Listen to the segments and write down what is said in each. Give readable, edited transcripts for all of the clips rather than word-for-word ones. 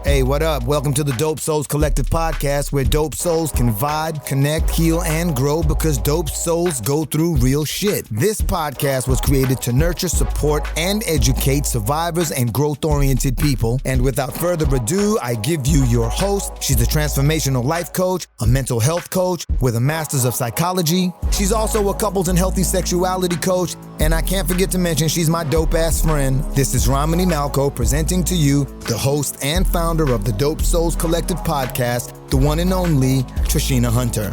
Hey, what up? Welcome to the Dope Souls Collective podcast, where dope souls can vibe, connect, heal, and grow because dope souls go through real shit. This podcast was created to nurture, support, and educate survivors and growth-oriented people. And without further ado, I give you your host. She's a transformational life coach, a mental health coach with a master's of psychology. She's also a couples and healthy sexuality coach. And I can't forget to mention she's my dope-ass friend. This is Romany Malco presenting to you the host and founder of the Dope Souls Collective podcast, the one and only Trisheana Hunter.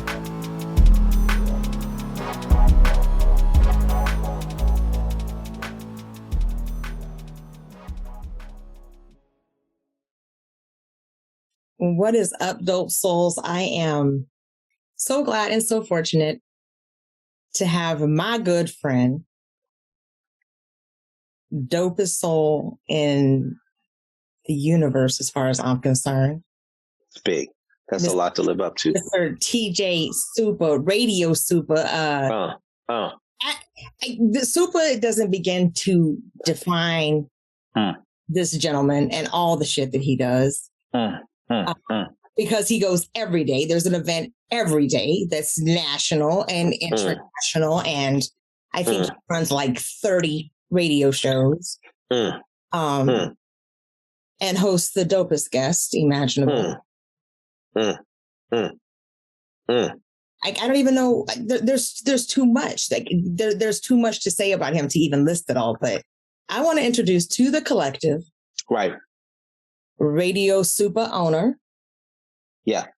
What is up, Dope Souls? I am so glad and so fortunate to have my good friend, dopest soul in the universe, as far as I'm concerned. It's big. That's a lot to live up to. Mr. TJ Supa, Radio Supa. The Supa doesn't begin to define this gentleman and all the shit that he does. Because he goes every day. There's an event every day that's national and international. And I think he runs like 30 radio shows. And hosts the dopest guest imaginable. I don't even know. There's too much. Like there's too much to say about him to even list it all. But I want to introduce to the collective, right? Radio Supa owner, TJ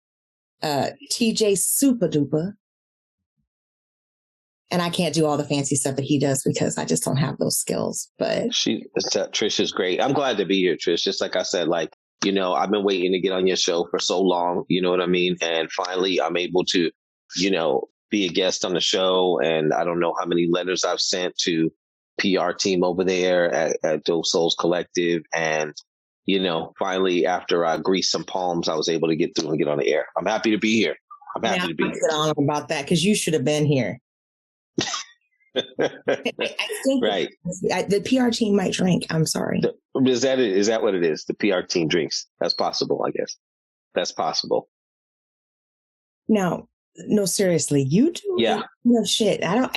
Supa Dupa. And I can't do all the fancy stuff that he does because I just don't have those skills. But Trish is great. I'm glad to be here, Trish. Just like I said, I've been waiting to get on your show for so long. You know what I mean? And finally, I'm able to, be a guest on the show. And I don't know how many letters I've sent to PR team over there at Dope Souls Collective. And, finally, after I greased some palms, I was able to get through and get on the air. I'm happy to be here. I'm happy to be here. On about that because you should have been here. I think right. The PR team might drink. I'm sorry. Is that what it is? The PR team drinks. That's possible, I guess. That's possible. No, seriously, you do. Yeah. No shit. I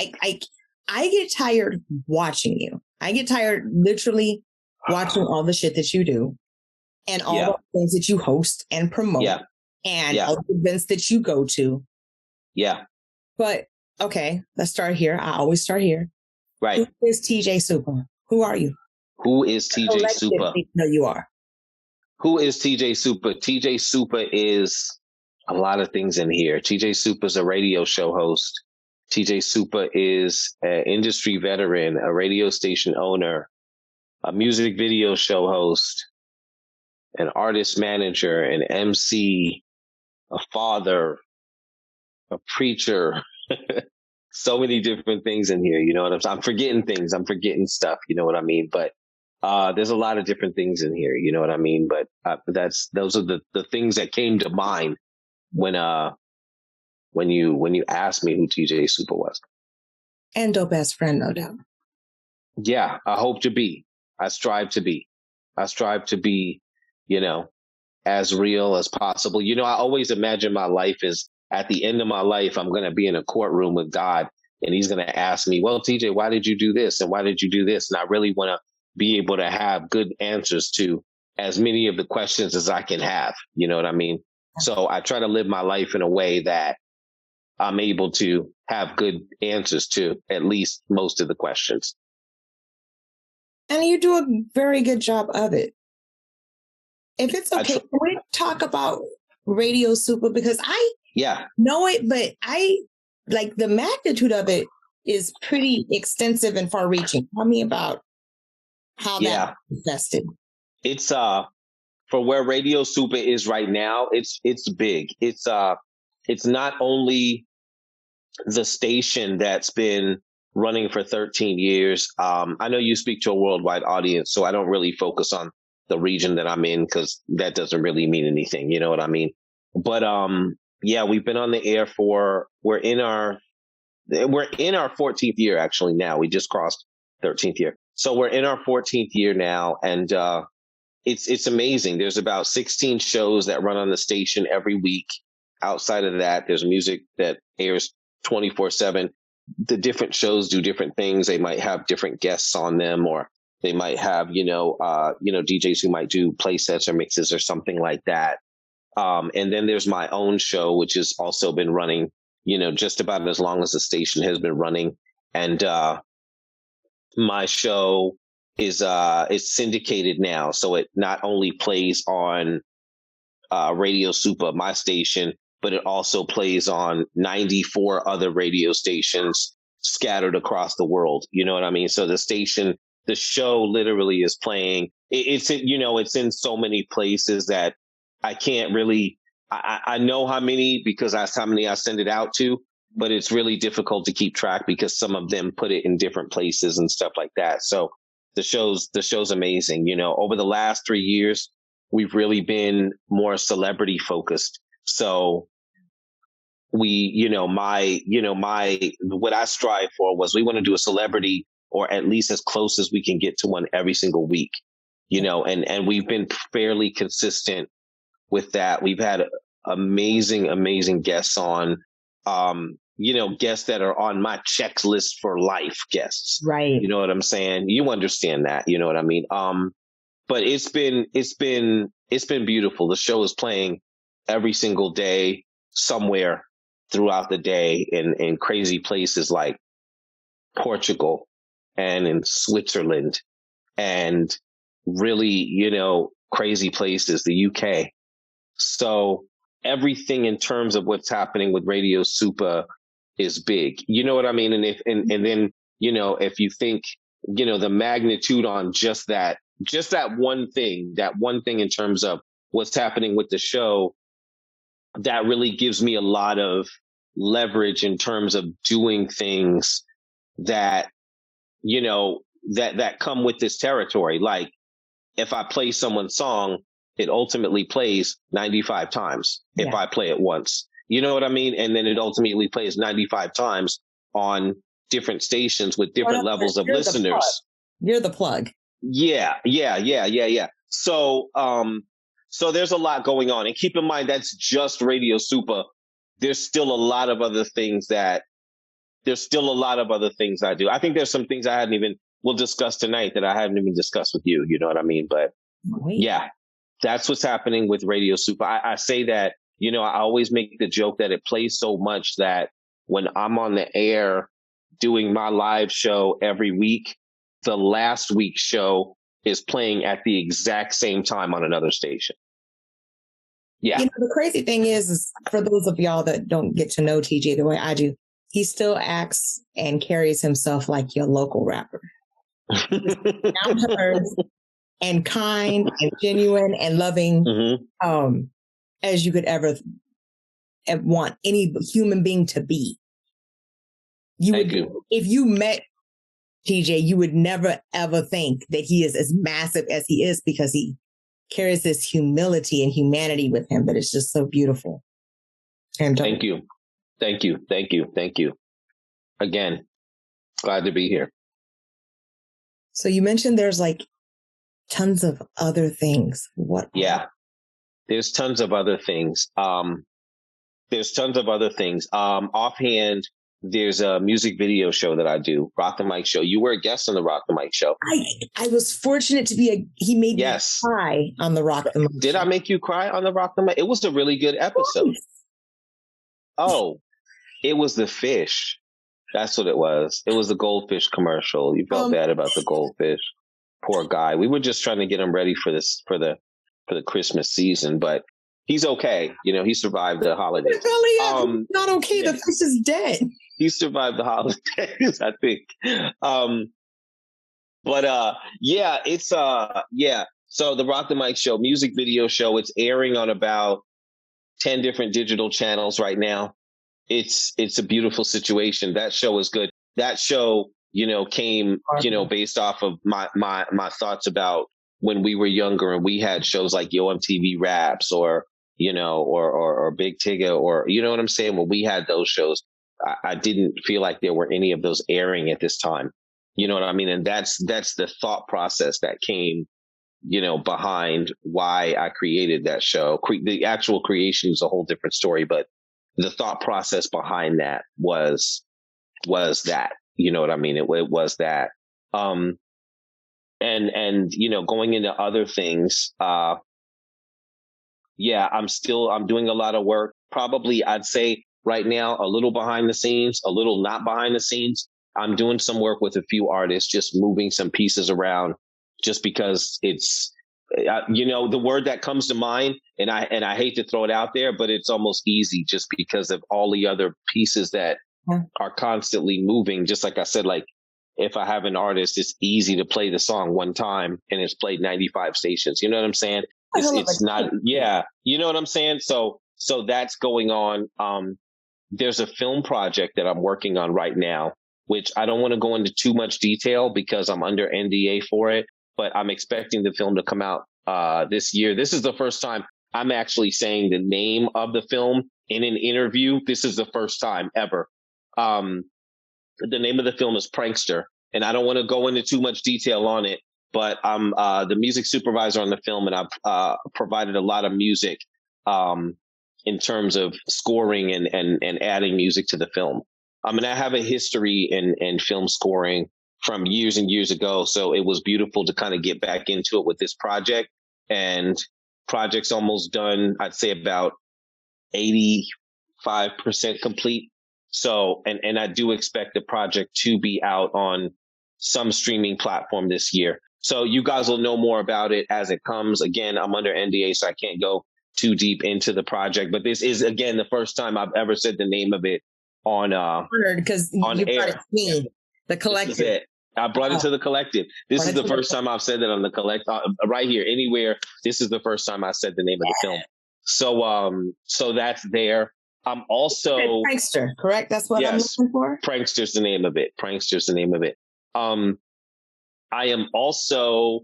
get tired watching you. I get tired literally watching all the shit that you do and all the things that you host and promote and all the events that you go to. Yeah. But okay, let's start here. I always start here. Right. Who is TJ Supa? Who are you? Who is TJ Supa? No, you are. Who is TJ Supa? TJ Supa is a lot of things in here. TJ Supa is a radio show host. TJ Supa is an industry veteran, a radio station owner, a music video show host, an artist manager, an MC, a father, a preacher. So many different things in here. You know what I'm saying? I'm forgetting things. I'm forgetting stuff. You know what I mean? But there's a lot of different things in here. You know what I mean? But those are the things that came to mind when you asked me who TJ Supa was. And dope best friend, no doubt. Yeah, I hope to be. I strive to be. As real as possible. I always imagine my life as at the end of my life, I'm going to be in a courtroom with God and he's going to ask me, well, TJ, why did you do this? And why did you do this? And I really want to be able to have good answers to as many of the questions as I can have. You know what I mean? So I try to live my life in a way that I'm able to have good answers to at least most of the questions. And you do a very good job of it. If it's okay, can we talk about Radio Supa? Because I know it, but I like the magnitude of it is pretty extensive and far reaching. Tell me about how that manifested. It's for where Radio Supa is right now, it's big. It's not only the station that's been running for 13 years. I know you speak to a worldwide audience, so I don't really focus on the region that I'm in because that doesn't really mean anything. You know what I mean? But we've been on the air we're in our 14th year actually now. We just crossed 13th year. So we're in our 14th year now. And it's amazing. There's about 16 shows that run on the station every week. Outside of that, there's music that airs 24/7. The different shows do different things. They might have different guests on them, or they might have, DJs who might do play sets or mixes or something like that. And then there's my own show, which has also been running, just about as long as the station has been running. And my show is syndicated now. So it not only plays on Radio Supa, my station, but it also plays on 94 other radio stations scattered across the world. You know what I mean? So the show literally is playing. It's in so many places that I can't really, I know how many because that's how many I send it out to, but it's really difficult to keep track because some of them put it in different places and stuff like that. So the show's amazing. Over the last 3 years, we've really been more celebrity focused. So what I strive for was we want to do a celebrity, or at least as close as we can get to one every single week, and we've been fairly consistent with that. We've had amazing guests on, guests that are on my checklist for life guests. Right. You know what I'm saying? You understand that, you know what I mean? But it's been beautiful. The show is playing every single day somewhere throughout the day in crazy places like Portugal and in Switzerland and really, crazy places, the UK. So everything in terms of what's happening with Radio Supa is big. You know what I mean? And then, if you think, the magnitude on just that one thing in terms of what's happening with the show, that really gives me a lot of leverage in terms of doing things that, that come with this territory. Like if I play someone's song, it ultimately plays 95 times if I play it once. You know what I mean? And then it ultimately plays 95 times on different stations with different levels of listeners. You're the plug. Yeah. So, so there's a lot going on, and keep in mind, that's just Radio Supa. There's still a lot of other things I do. I think there's some things we'll discuss tonight that I hadn't even discussed with you. You know what I mean? But yeah, that's what's happening with Radio Supa. I say that, I always make the joke that it plays so much that when I'm on the air doing my live show every week, the last week's show is playing at the exact same time on another station. Yeah. The crazy thing is for those of y'all that don't get to know TJ the way I do, he still acts and carries himself like your local rapper. Down to earth and kind and genuine and loving, as you could ever want any human being to be. If you met TJ, you would never ever think that he is as massive as he is, because he carries this humility and humanity with him that is just so beautiful. Thank you. Again, glad to be here. So you mentioned there's like tons of other things. What? Yeah, there's tons of other things. Offhand, there's a music video show that I do, Rock the Mic Show. You were a guest on the Rock the Mic Show. I was fortunate to be he made me cry on the Rock the Mic Show. Did I make you cry on the Rock the Mic? It was a really good episode. Oh, it was the fish. That's what it was. It was the goldfish commercial. You felt bad about the goldfish. Poor guy. We were just trying to get him ready for the Christmas season, but he's okay. He survived the holidays. Not okay. The fish is dead. He survived the holidays, I think. So the Rock the Mic Show, music video show, it's airing on about 10 different digital channels right now. It's a beautiful situation. That show is good. That show, came, based off of my thoughts about when we were younger and we had shows like Yo MTV Raps or Big Tigger, or, you know what I'm saying? When we had those shows, I didn't feel like there were any of those airing at this time. You know what I mean? And that's the thought process that came behind why I created that show. The actual creation is a whole different story, but the thought process behind that was that, you know what I mean? It was that. And going into other things, I'm doing a lot of work. Probably, I'd say right now, a little behind the scenes, a little not behind the scenes. I'm doing some work with a few artists, just moving some pieces around, just because it's, the word that comes to mind, and I hate to throw it out there, but it's almost easy just because of all the other pieces that are constantly moving. Just like I said, like if I have an artist, it's easy to play the song one time and it's played 95 stations. You know what I'm saying? It's not, yeah. You know what I'm saying? So that's going on. There's a film project that I'm working on right now, which I don't want to go into too much detail because I'm under NDA for it, but I'm expecting the film to come out this year. This is the first time I'm actually saying the name of the film in an interview. This is the first time ever. The name of the film is Prankster, and I don't want to go into too much detail on it, but I'm the music supervisor on the film, and I've provided a lot of music in terms of scoring and adding music to the film. I mean, I have a history in film scoring from years and years ago, so it was beautiful to kind of get back into it with this project. And project's almost done, I'd say about 85% complete. So, and I do expect the project to be out on some streaming platform this year. So you guys will know more about it as it comes. Again, I'm under NDA, so I can't go too deep into the project. But this is, again, the first time I've ever said the name of it on because you brought it to me, the collective. I brought it to the collective. This is the first time I've said that on the collective, right here, anywhere. This is the first time I said the name of the film. So that's there. I'm also Prankster, correct? That's what I'm looking for. Prankster's the name of it. I am also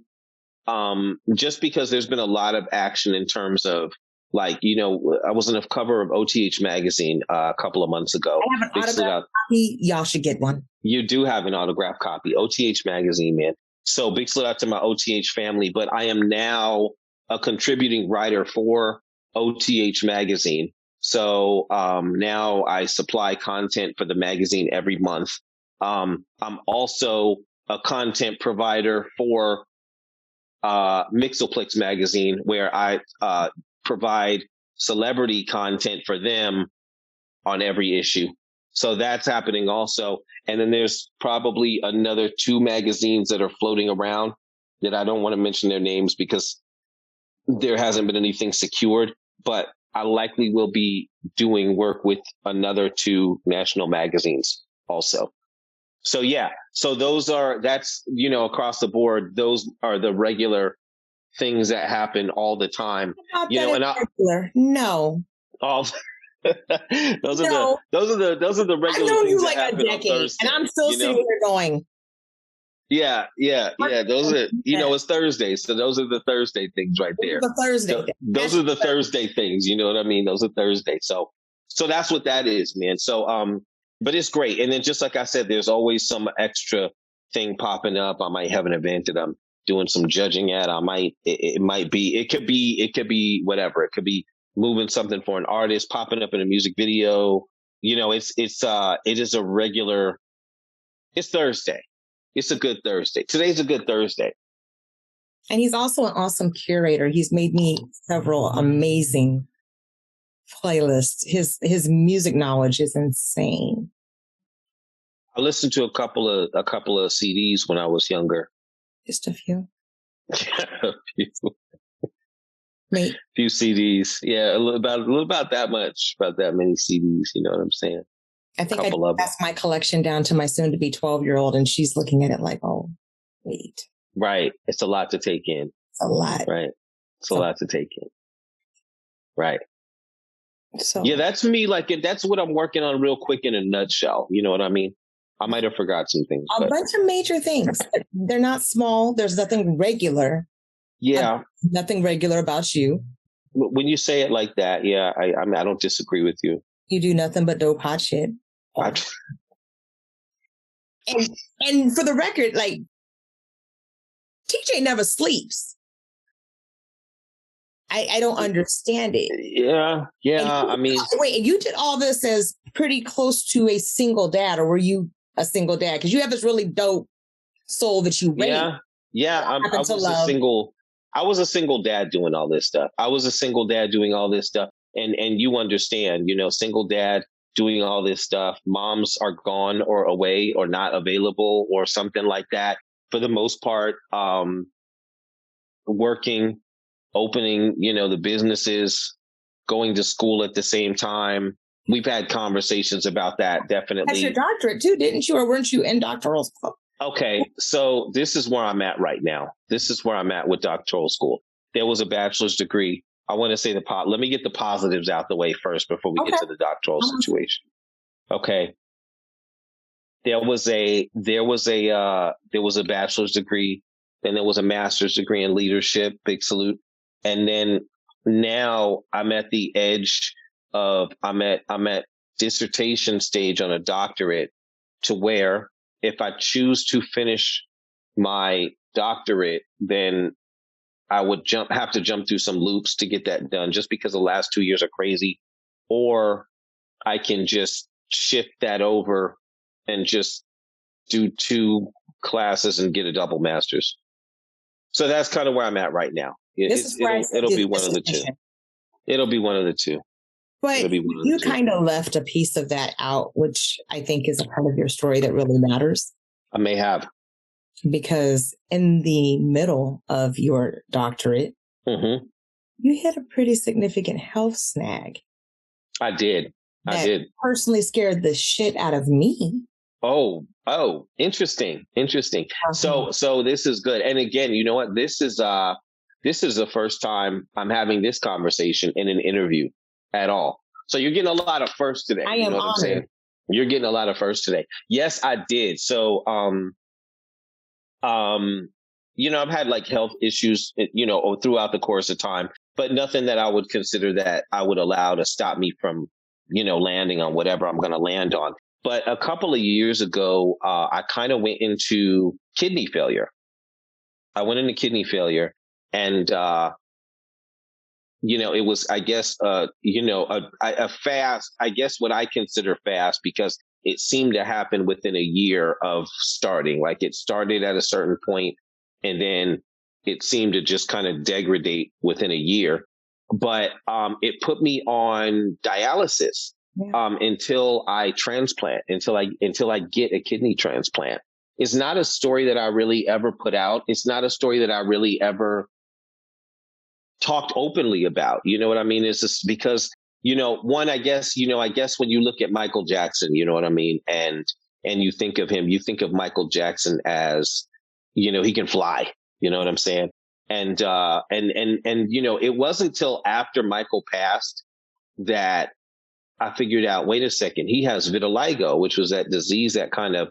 just because there's been a lot of action in terms of I was on the cover of OTH magazine a couple of months ago. I have an autographed copy. Y'all should get one. You do have an autographed copy, OTH magazine, man. So big shout out to my OTH family. But I am now a contributing writer for OTH magazine. So now I supply content for the magazine every month. I'm also a content provider for Mixoplex magazine, where I provide celebrity content for them on every issue. So that's happening also. And then there's probably another 2 magazines that are floating around that I don't want to mention their names because there hasn't been anything secured, but I likely will be doing work with another 2 national magazines also. So yeah, so that's across the board. Those are the regular things that happen all the time. Regular. No. All those are the regular. I know things you that like happen a decade, and I'm still sitting here going. Yeah. Those are, it's Thursday, so those are the Thursday things right there. The Thursday. Those are the Thursday things. You know what I mean? Those are Thursday. So that's what that is, man. So but it's great. And then just like I said, there's always some extra thing popping up. I might have an event that I'm doing some judging at. It could be whatever. It could be moving something for an artist, popping up in a music video. It is a regular. It's Thursday. It's a good Thursday. Today's a good Thursday. And he's also an awesome curator. He's made me several amazing playlists. His music knowledge is insane. I listened to a couple of CDs when I was younger. Just a few. Few CDs. Yeah, about that much. About that many CDs. You know what I'm saying? I think I passed my collection down to my soon-to-be 12-year-old, and she's looking at it like, oh, wait. Right. It's a lot to take in. It's a lot. Right. It's a lot to take in. Right. So yeah, that's me. That's what I'm working on real quick in a nutshell. You know what I mean? I might have forgot some things. A bunch of major things. They're not small. There's nothing regular. Yeah. Nothing regular about you. When you say it like that, yeah, I don't disagree with you. You do nothing but dope hot shit. And for the record, TJ never sleeps. I don't understand it. Yeah. I mean, wait, you did all this as pretty close to a single dad, or were you a single dad? Because you have this really dope soul that you raised. Yeah. I was a single dad doing all this stuff. And you understand, single dad doing all this stuff. Moms are gone or away or not available or something like that. For the most part, working, opening, the businesses, going to school at the same time. We've had conversations about that, definitely. That's your doctorate too, didn't you? Or weren't you in doctoral school? Okay, so this is where I'm at right now. This is where I'm at with doctoral school. There was a bachelor's degree. I want to say let me get the positives out the way first before we get to the doctoral situation. Okay. There was a bachelor's degree, then there was a master's degree in leadership, big salute. And then now I'm at the edge of I'm at dissertation stage on a doctorate, to where if I choose to finish my doctorate, then I would have to jump through some loops to get that done, just because the last 2 years are crazy. Or I can just shift that over and just do 2 classes and get a double master's. So that's kind of where I'm at right now. It'll be one of the two. It'll be one of the two. But you kind of left a piece of that out, which I think is a part of your story that really matters. I may have. Because in the middle of your doctorate, you hit a pretty significant health snag. I did. Personally scared the shit out of me. Oh, interesting. So this is good. And again, you know what? This is the first time I'm having this conversation in an interview at all. So you're getting a lot of firsts today. I am honored. I'm saying? You're getting a lot of firsts today. Yes, I did. So, I've had like health issues, throughout the course of time, but nothing that I would consider that I would allow to stop me from, landing on whatever I'm going to land on. But a couple of years ago, I kind of went into kidney failure. And, it was, I guess, a fast, I guess what I consider fast, because it seemed to happen within a year of starting. Like it started at a certain point and then it seemed to just kind of degrade within a year. But it put me on dialysis until I transplant, until I get a kidney transplant. It's not a story that I really ever put out. It's not a story that I really ever talked openly about. You know what I mean? It's just because, one, I guess when you look at Michael Jackson, you know what I mean? And you think of him, you think of Michael Jackson as, he can fly, you know what I'm saying? And it wasn't until after Michael passed that I figured out, wait a second, he has vitiligo, which was that disease that kind of,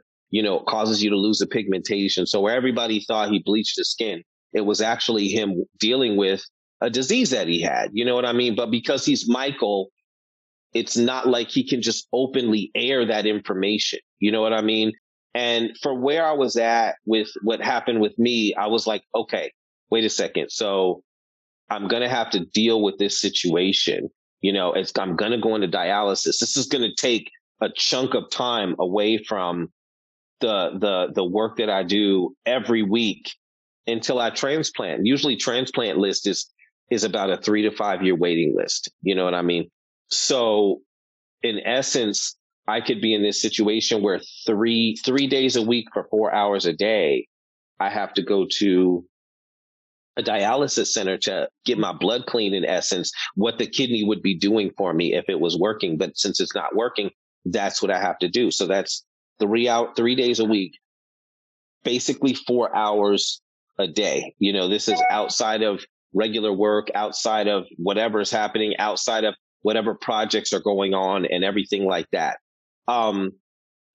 causes you to lose the pigmentation. So where everybody thought he bleached his skin, it was actually him dealing with a disease that he had, you know what I mean? But because he's Michael, it's not like he can just openly air that information. You know what I mean? And for where I was at with what happened with me, I was like, okay, wait a second. So I'm going to have to deal with this situation. I'm going to go into dialysis. This is going to take a chunk of time away from the work that I do every week until I transplant. Usually transplant list is about a 3 to 5 year waiting list. You know what I mean? So in essence, I could be in this situation where three days a week for 4 hours a day, I have to go to a dialysis center to get my blood clean, in essence, what the kidney would be doing for me if it was working. But since it's not working, that's what I have to do. So that's 3 days a week, basically 4 hours a day. This is outside of regular work, outside of whatever is happening, outside of whatever projects are going on and everything like that.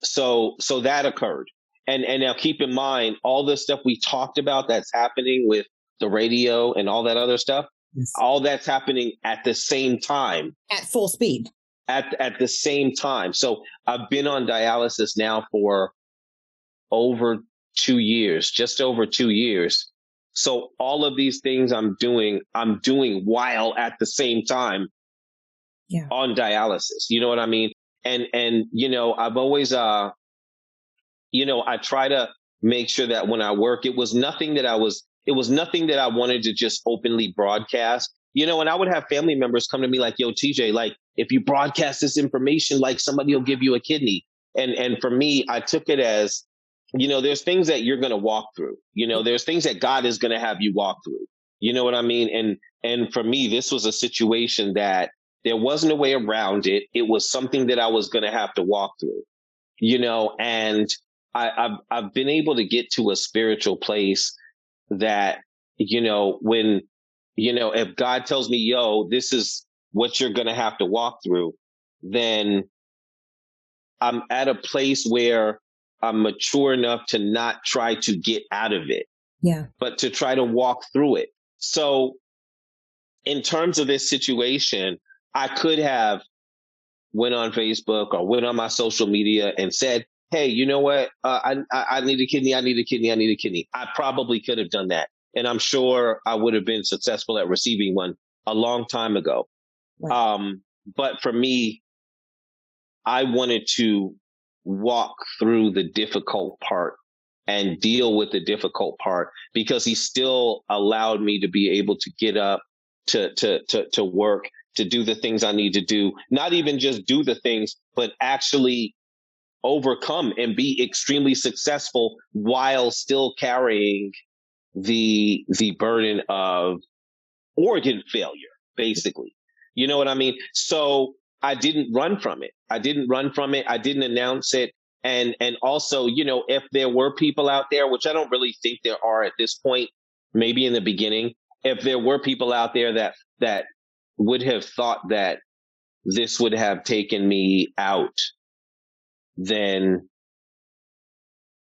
So that occurred. And now keep in mind, all the stuff we talked about that's happening with the radio and all that other stuff, all that's happening at the same time. At full speed. At the same time. So I've been on dialysis now for over 2 years, just over 2 years. So all of these things I'm doing while at the same time on dialysis. You know what I mean? And you know, I've always you know, I try to make sure that when I work, it was nothing that I wanted to just openly broadcast. You know, and I would have family members come to me like, yo, TJ, like, if you broadcast this information, like, somebody will give you a kidney. And for me, I took it as, you know, there's things that you're going to walk through. You know, there's things that God is going to have you walk through. You know what I mean? And for me, this was a situation that there wasn't a way around it. It was something that I was going to have to walk through, you know, and I've been able to get to a spiritual place that, you know, when, you know, if God tells me, yo, this is what you're going to have to walk through, then I'm at a place where I'm mature enough to not try to get out of it, but to try to walk through it. So in terms of this situation, I could have went on Facebook or went on my social media and said, hey, you know what? I need a kidney. I need a kidney. I need a kidney. I probably could have done that. And I'm sure I would have been successful at receiving one a long time ago. Right. But for me, I wanted to walk through the difficult part and deal with the difficult part, because he still allowed me to be able to get up, to work, to do the things I need to do, not even just do the things, but actually overcome and be extremely successful while still carrying the burden of organ failure, basically. You know what I mean? So I didn't run from it. I didn't announce it. And also, you know, if there were people out there, which I don't really think there are at this point, maybe in the beginning, if there were people out there that would have thought that this would have taken me out, then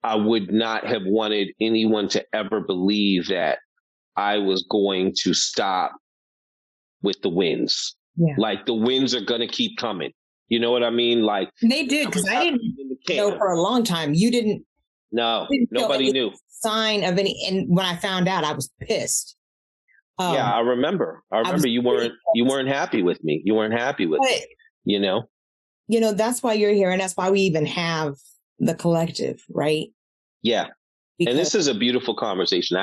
I would not have wanted anyone to ever believe that I was going to stop with the wins. Yeah. Like, the wins are going to keep coming. You know what I mean? Like, and they did, because I didn't know for a long time. You didn't. No, nobody knew. Sign of any. And when I found out, I was pissed. Yeah, I remember. You weren't happy with me. You weren't happy with me. You know. You know, that's why you're here, and that's why we even have the collective, right? Yeah. Because, and this is a beautiful conversation.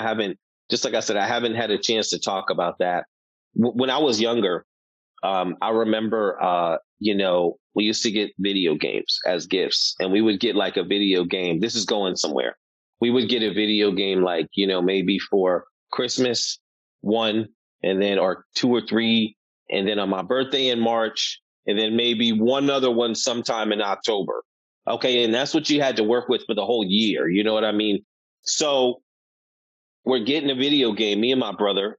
Just like I said, I haven't had a chance to talk about that. When I was younger, I remember, you know, we used to get video games as gifts, and we would get like a video game. This is going somewhere. We would get a video game, like, you know, maybe for Christmas, one, and then, or two or three, and then on my birthday in March, and then maybe one other one sometime in October. Okay. And that's what you had to work with for the whole year. You know what I mean? So we're getting a video game, me and my brother,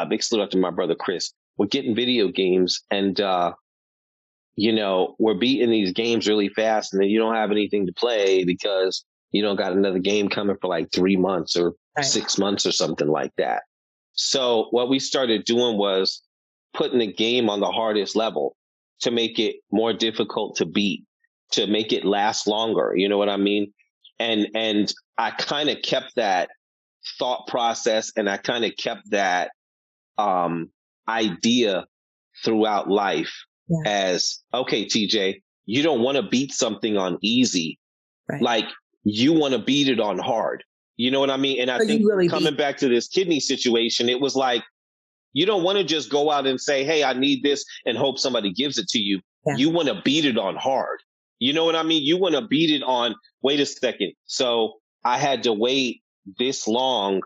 big salute out to my brother, Chris. We're getting video games, and, you know, we're beating these games really fast, and then you don't have anything to play because you don't got another game coming for like 3 months or 6 months or something like that. So what we started doing was putting the game on the hardest level to make it more difficult to beat, to make it last longer. You know what I mean? And I kind of kept that thought process, and I kind of kept that idea throughout life as, okay, TJ, you don't want to beat something on easy. Right. Like, you want to beat it on hard. You know what I mean? And I think really coming back to this kidney situation, it was like, you don't want to just go out and say, hey, I need this, and hope somebody gives it to you. Yeah. You want to beat it on hard. You know what I mean? You want to beat it on, wait a second. So I had to wait this long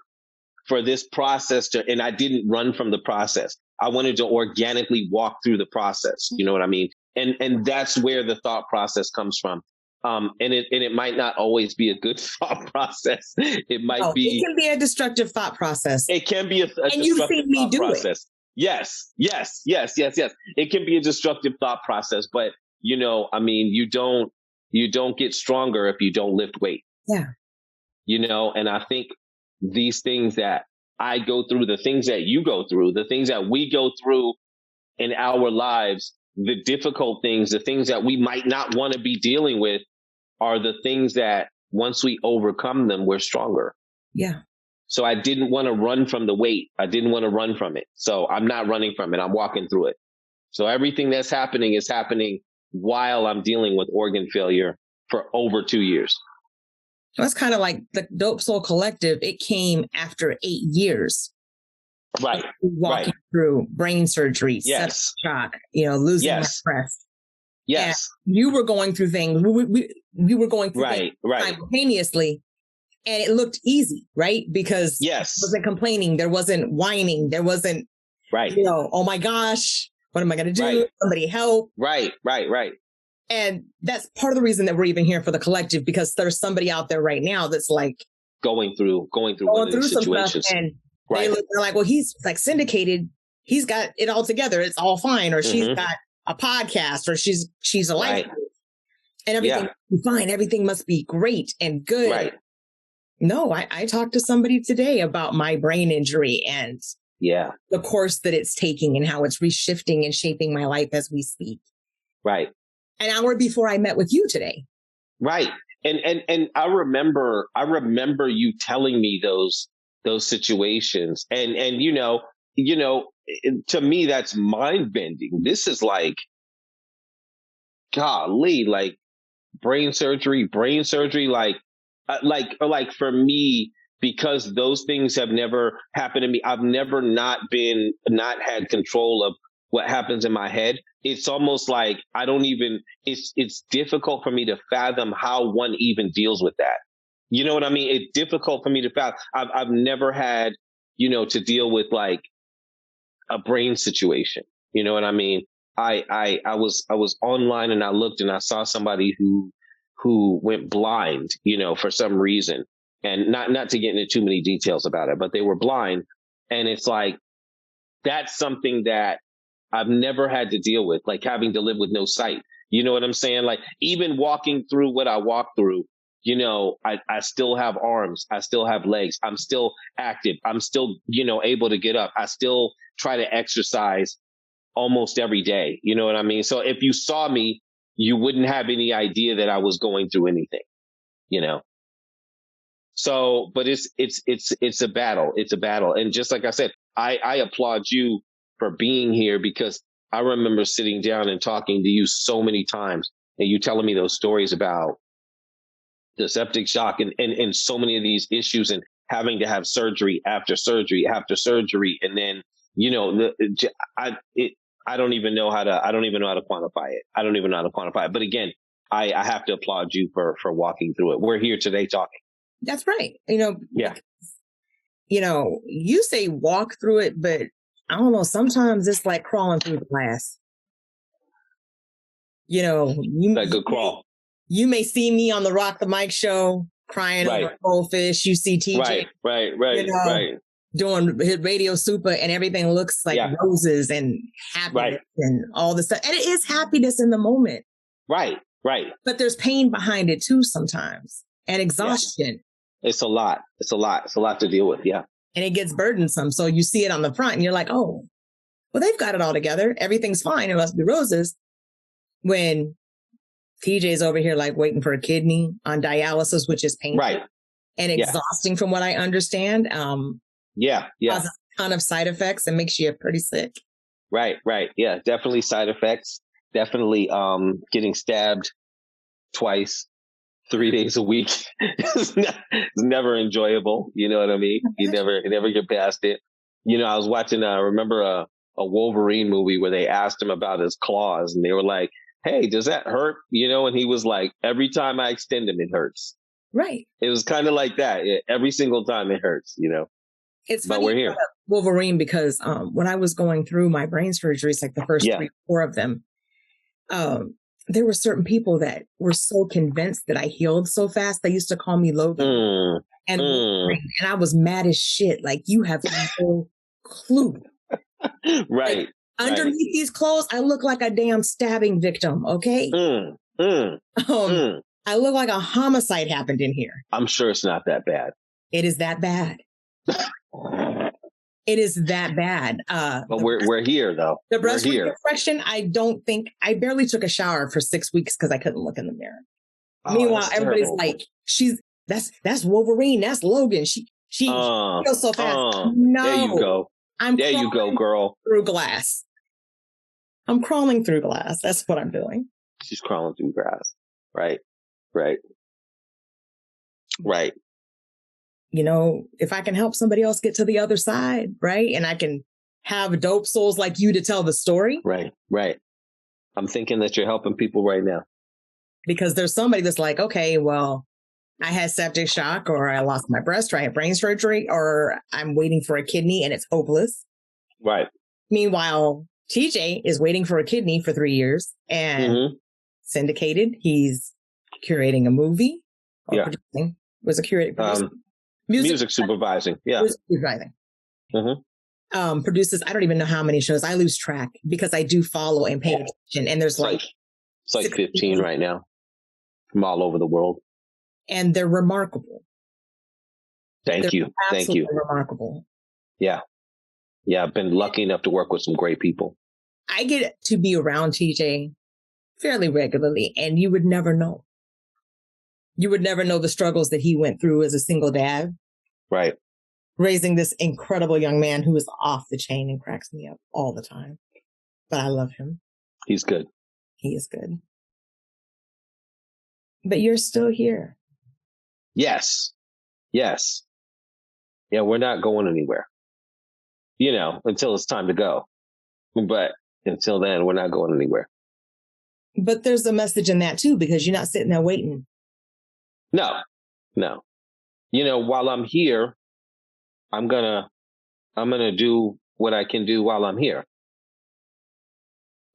for this process and I didn't run from the process. I wanted to organically walk through the process. You know what I mean? And that's where the thought process comes from. And it might not always be a good thought process. It might be. It can be a destructive thought process. It can be a destructive thought process. Yes. It can be a destructive thought process, but you know, I mean, you don't get stronger if you don't lift weight. Yeah. You know, and I think these things that I go through, the things that you go through, the things that we go through in our lives, the difficult things, the things that we might not want to be dealing with, are the things that once we overcome them, we're stronger. Yeah. So I didn't want to run from the weight. I didn't want to run from it. So I'm not running from it. I'm walking through it. So everything that's happening is happening while I'm dealing with organ failure for over 2 years. That's kind of like the Dope Soul Collective. It came after 8 years. Right. Walking through brain surgery, septic shock, losing my breath. Yes. And you were going through things. We were going through things simultaneously. And it looked easy, right? Because I wasn't complaining. There wasn't whining. There wasn't, oh my gosh, what am I going to do? Right. Somebody help. Right. And that's part of the reason that we're even here for the collective, because there's somebody out there right now that's like going through one of these situations. And they're like, well, he's like syndicated. He's got it all together. It's all fine. Or she's got a podcast, or she's a life coach. And everything must be fine. Everything must be great and good. Right. No, I talked to somebody today about my brain injury and the course that it's taking and how it's reshifting and shaping my life as we speak. Right. An hour before I met with you today. Right. And I remember you telling me those situations, and to me, that's mind bending. This is like, golly, like brain surgery, like for me, because those things have never happened to me. I've never not had control of what happens in my head. It's almost like it's difficult for me to fathom how one even deals with that. You know what I mean? It's difficult for me to fathom. I've never had, to deal with like a brain situation. You know what I mean? I was online and I looked and I saw somebody who went blind, for some reason, and not to get into too many details about it, but they were blind. And it's like, that's something that I've never had to deal with, like having to live with no sight. You know what I'm saying? Like even walking through what I walked through, I still have arms. I still have legs. I'm still active. I'm still, able to get up. I still try to exercise almost every day. You know what I mean? So if you saw me, you wouldn't have any idea that I was going through anything, So, but it's a battle. It's a battle. And just like I said, I applaud you for being here, because I remember sitting down and talking to you so many times and you telling me those stories about the septic shock and so many of these issues and having to have surgery after surgery after surgery. And then, I don't even know how to quantify it. I don't even know how to quantify it. But again, I have to applaud you for walking through it. We're here today talking. That's right. You say walk through it, but I don't know. Sometimes it's like crawling through the glass. Like a crawl. You may see me on the Rock the Mic show crying over goldfish. You see TJ. Right. Doing his Radio Supa, and everything looks like roses and happiness and all this stuff. And it is happiness in the moment. Right. But there's pain behind it too sometimes, and exhaustion. It's a lot. It's a lot to deal with. Yeah. And it gets burdensome. So you see it on the front and you're like, oh, well, they've got it all together. Everything's fine. It must be roses. When TJ's over here, like waiting for a kidney on dialysis, which is painful and exhausting from what I understand. Causes a ton of side effects and makes you pretty sick. Right. Yeah, definitely side effects. Definitely getting stabbed twice, 3 days a week. It's never enjoyable. You know what I mean? You never get past it. I was watching, remember a Wolverine movie where they asked him about his claws and they were like, hey, does that hurt? And he was like, every time I extend them, it hurts. Right. It was kind of like that. Every single time it hurts, It's but funny we're here. Wolverine, because when I was going through my brain surgeries, like the first 3 or 4 of them, there were certain people that were so convinced that I healed so fast. They used to call me Logan and I was mad as shit. Like, you have no clue. Right. Like, underneath these clothes, I look like a damn stabbing victim. Okay. I look like a homicide happened in here. I'm sure it's not that bad. It is that bad. It is that bad. But we're here though. The breast reconstruction, I barely took a shower for 6 weeks because I couldn't look in the mirror. Meanwhile, everybody's like, that's Wolverine, that's Logan. She feels so fast. No. There you go. There you go, girl. Through glass. I'm crawling through glass. That's what I'm doing. She's crawling through grass. Right. You know, if I can help somebody else get to the other side, right? And I can have dope souls like you to tell the story. Right. I'm thinking that you're helping people right now. Because there's somebody that's like, okay, well, I had septic shock, or I lost my breast, or I had brain surgery, or I'm waiting for a kidney and it's hopeless. Right. Meanwhile, TJ is waiting for a kidney for 3 years and syndicated. He's curating a movie. Producing. Was a curator. Music supervising. Yeah. Music supervising. Produces, I don't even know how many shows. I lose track because I do follow and pay attention. And there's it's like 15 right now from all over the world. And they're remarkable. Thank you. Remarkable. Yeah. I've been lucky enough to work with some great people. I get to be around TJ fairly regularly, and you would never know. You would never know the struggles that he went through as a single dad. Right. Raising this incredible young man who is off the chain and cracks me up all the time. But I love him. He's good. He is good. But you're still here. Yes. Yeah, we're not going anywhere. You know, until it's time to go. But until then, we're not going anywhere. But there's a message in that too, because you're not sitting there waiting. No. You know, while I'm here, I'm gonna do what I can do while I'm here.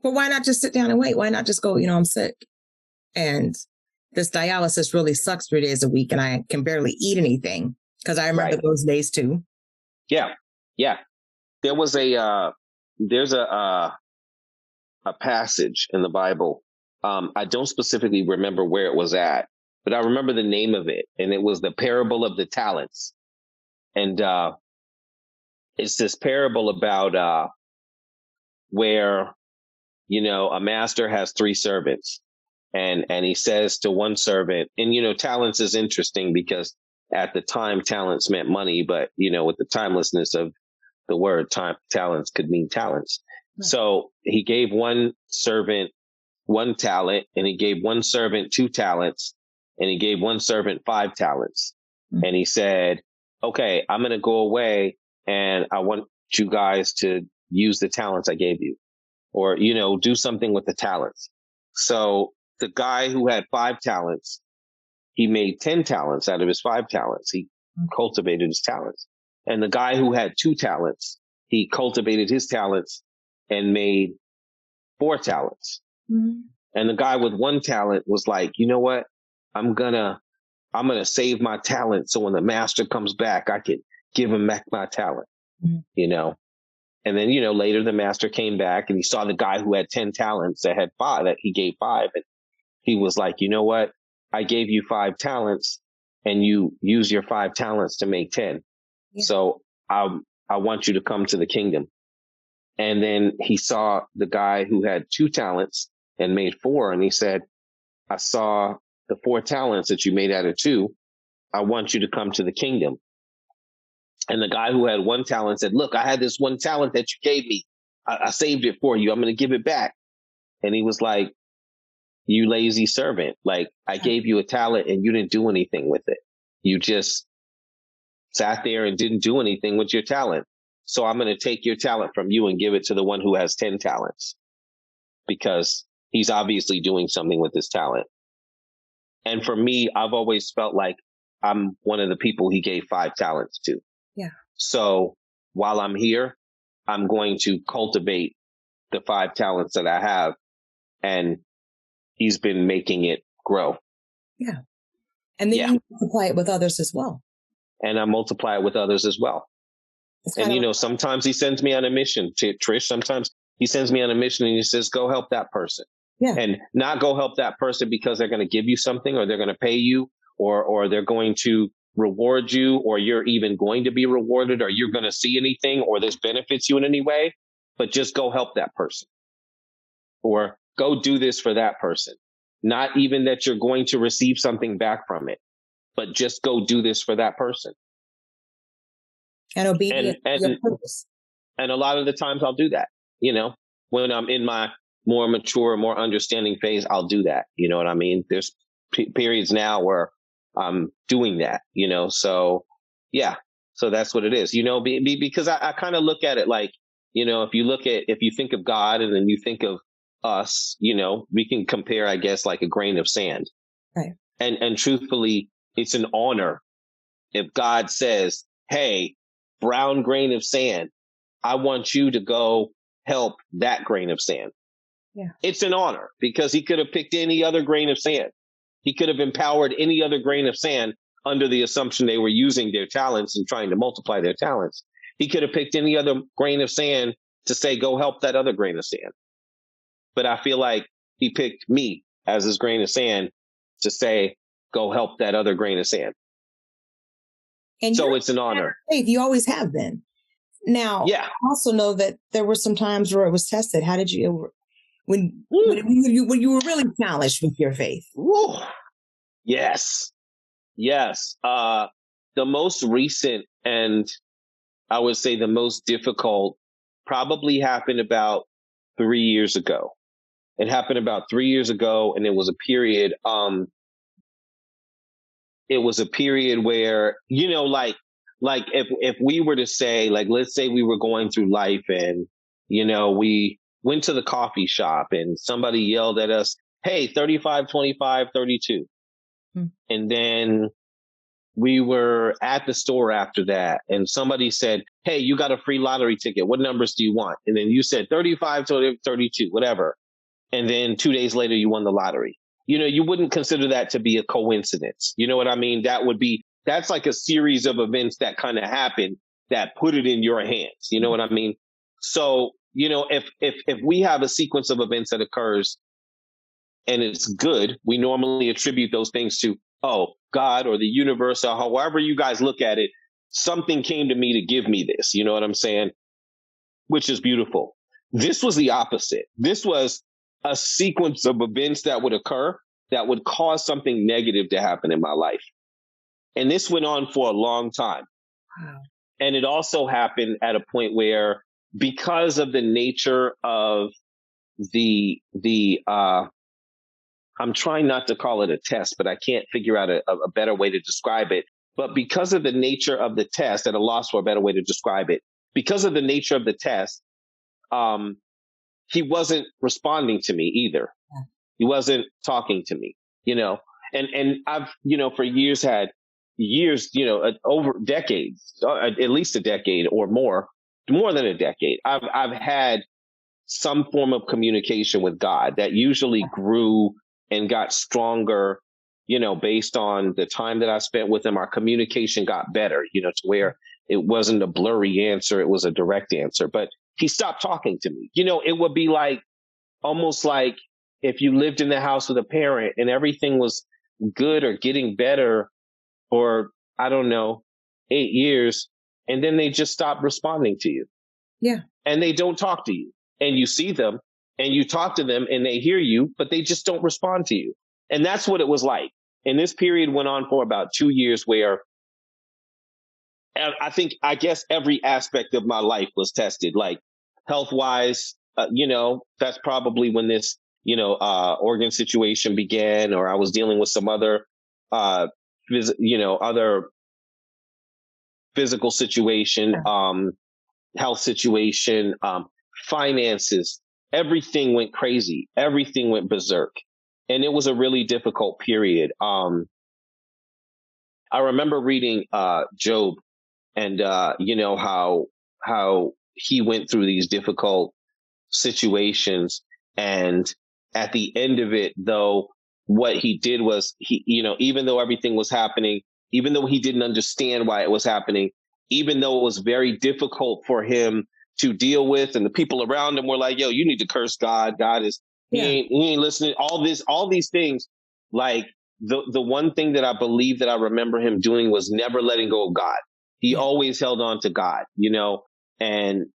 But why not just sit down and wait? Why not just go, you know, I'm sick and this dialysis really sucks 3 days a week and I can barely eat anything, because I remember those days too. Yeah. There was there's a passage in the Bible. I don't specifically remember where it was at, but I remember the name of it, and it was the parable of the talents. And it's this parable about where, you know, a master has 3 servants, and he says to one servant, and, you know, talents is interesting because at the time talents meant money, but, you know, with the timelessness of the word, talents could mean talents. Right. So he gave one servant 1 talent, and he gave one servant 2 talents, and he gave one servant 5 talents. Mm-hmm. And he said, okay, I'm going to go away and I want you guys to use the talents I gave you, or, you know, do something with the talents. So the guy who had 5 talents, he made 10 talents out of his 5 talents. He cultivated his talents. And the guy who had 2 talents, he cultivated his talents and made 4 talents. Mm-hmm. And the guy with 1 talent was like, you know what? I'm gonna save my talent, so when the master comes back, I can give him back my talent. Mm-hmm. You know? And then, you know, later the master came back and he saw the guy who had 10 talents that had 5, that he gave 5. And he was like, you know what? I gave you 5 talents and you use your 5 talents to make 10. Yeah. So I want you to come to the kingdom. And then he saw the guy who had 2 talents and made 4. And he said, I saw the 4 talents that you made out of 2. I want you to come to the kingdom. And the guy who had 1 talent said, look, I had this 1 talent that you gave me. I saved it for you. I'm going to give it back. And he was like, you lazy servant. Like, I gave you a talent and you didn't do anything with it. You just sat there and didn't do anything with your talent. So I'm going to take your talent from you and give it to the one who has 10 talents, because he's obviously doing something with his talent. And for me, I've always felt like I'm one of the people he gave 5 talents to. Yeah. So while I'm here, I'm going to cultivate the 5 talents that I have. And he's been making it grow. Yeah. And then you multiply it with others as well. And I multiply it with others as well. And, you know, sometimes he sends me on a mission, Trish. Sometimes he sends me on a mission and he says, go help that person. Yeah. And not go help that person because they're going to give you something, or they're going to pay you, or they're going to reward you, or you're even going to be rewarded, or you're going to see anything, or this benefits you in any way, but just go help that person, or go do this for that person. Not even that you're going to receive something back from it, but just go do this for that person. and obedient to your purpose. And a lot of the times I'll do that, when I'm in my more mature, more understanding phase, I'll do that. You know what I mean? There's periods now where I'm doing that, so yeah. So that's what it is, because I kind of look at it like, if you think of God and then you think of us, we can compare, I guess, like a grain of sand. Right. And truthfully, it's an honor if God says, hey, brown grain of sand, I want you to go help that grain of sand. Yeah. It's an honor because he could have picked any other grain of sand. He could have empowered any other grain of sand under the assumption they were using their talents and trying to multiply their talents. He could have picked any other grain of sand to say, go help that other grain of sand. But I feel like he picked me as his grain of sand to say, go help that other grain of sand. And so it's an honor. Faith, you always have been. Now, yeah. I also know that there were some times where it was tested. How did you, when you were really challenged with your faith? Ooh. Yes. The most recent and I would say the most difficult probably happened about 3 years ago. It happened about 3 years ago, and it was a period. It was a period where, like if we were to say, like, let's say we were going through life and, we went to the coffee shop and somebody yelled at us, hey, 35, 25, 32. And then we were at the store after that and somebody said, hey, you got a free lottery ticket. What numbers do you want? And then you said 35 to 32, whatever. And then 2 days later, you won the lottery. You wouldn't consider that to be a coincidence. You know what I mean? That's like a series of events that kind of happened that put it in your hands. You know what I mean? So, if we have a sequence of events that occurs and it's good, we normally attribute those things to, God or the universe or however you guys look at it, something came to me to give me this. You know what I'm saying? Which is beautiful. This was the opposite. This was a sequence of events that would occur that would cause something negative to happen in my life. And this went on for a long time. Wow. And it also happened at a point where, because of the nature of I'm trying not to call it a test, but I can't figure out a better way to describe it. But because of the nature of the test, at a loss for a better way to describe it, because of the nature of the test, he wasn't responding to me either. Yeah. He wasn't talking to me, and I've, for years had over decades, at least a decade or more than a decade. I've had some form of communication with God that usually grew and got stronger, based on the time that I spent with him. Our communication got better, to where it wasn't a blurry answer. It was a direct answer, but he stopped talking to me. It would be like, almost like if you lived in the house with a parent and everything was good or getting better for, 8 years, and then they just stop responding to you. Yeah. And they don't talk to you, and you see them and you talk to them and they hear you, but they just don't respond to you. And that's what it was like. And this period went on for about 2 years where I guess every aspect of my life was tested, like health wise, that's probably when this, organ situation began, or I was dealing with some other, other physical situation, health situation, finances, everything went crazy. Everything went berserk. And it was a really difficult period. I remember reading, Job and, how he went through these difficult situations. And at the end of it, though, what he did was even though everything was happening, even though he didn't understand why it was happening, even though it was very difficult for him to deal with, and the people around him were like, yo, you need to curse God. God is, he ain't listening. All these things, like the one thing that I believe that I remember him doing was never letting go of God. He always held on to God, and